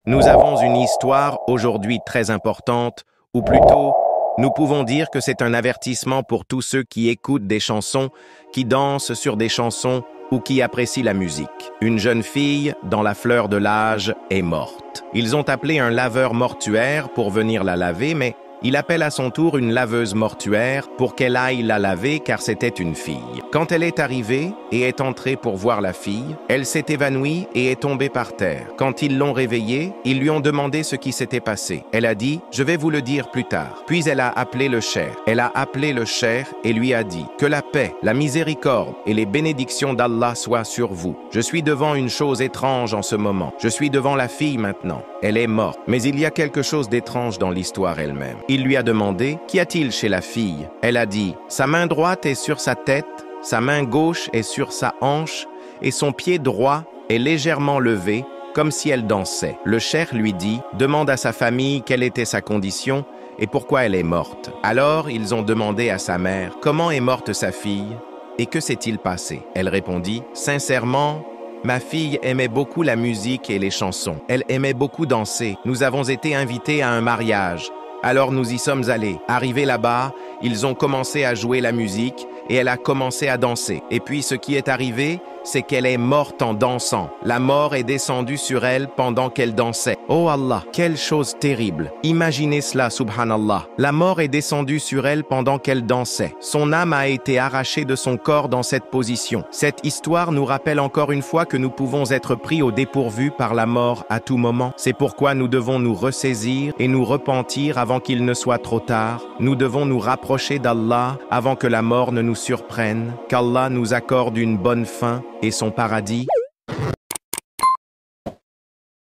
Nous avons une histoire aujourd'hui très importante, ou plutôt, nous pouvons dire que c'est un avertissement pour tous ceux qui écoutent des chansons, qui dansent sur des chansons ou qui apprécient la musique. Une jeune fille, dans la fleur de l'âge, est morte. Ils ont appelé un laveur mortuaire pour venir la laver, mais il appelle à son tour une laveuse mortuaire pour qu'elle aille la laver car c'était une fille. Quand elle est arrivée et est entrée pour voir la fille, elle s'est évanouie et est tombée par terre. Quand ils l'ont réveillée, ils lui ont demandé ce qui s'était passé. Elle a dit « Je vais vous le dire plus tard ». Puis elle a appelé le cheikh. Elle a appelé le cheikh et lui a dit « Que la paix, la miséricorde et les bénédictions d'Allah soient sur vous. Je suis devant une chose étrange en ce moment. Je suis devant la fille maintenant. Elle est morte. Mais il y a quelque chose d'étrange dans l'histoire elle-même. » Il lui a demandé « Qu'y a-t-il chez la fille ?» Elle a dit « Sa main droite est sur sa tête, sa main gauche est sur sa hanche et son pied droit est légèrement levé, comme si elle dansait. » Le cheikh lui dit « Demande à sa famille quelle était sa condition et pourquoi elle est morte. » Alors ils ont demandé à sa mère « Comment est morte sa fille et que s'est-il passé ?» Elle répondit « Sincèrement, ma fille aimait beaucoup la musique et les chansons. Elle aimait beaucoup danser. Nous avons été invités à un mariage. Alors nous y sommes allés. Arrivés là-bas, ils ont commencé à jouer la musique et elle a commencé à danser. Et puis ce qui est arrivé, c'est qu'elle est morte en dansant. La mort est descendue sur elle pendant qu'elle dansait. Oh Allah, quelle chose terrible. Imaginez cela, subhanallah. La mort est descendue sur elle pendant qu'elle dansait. Son âme a été arrachée de son corps dans cette position. Cette histoire nous rappelle encore une fois que nous pouvons être pris au dépourvu par la mort à tout moment. C'est pourquoi nous devons nous ressaisir et nous repentir avant qu'il ne soit trop tard. Nous devons nous rapprocher d'Allah avant que la mort ne nous surprenne. Qu'Allah nous accorde une bonne fin et son paradis.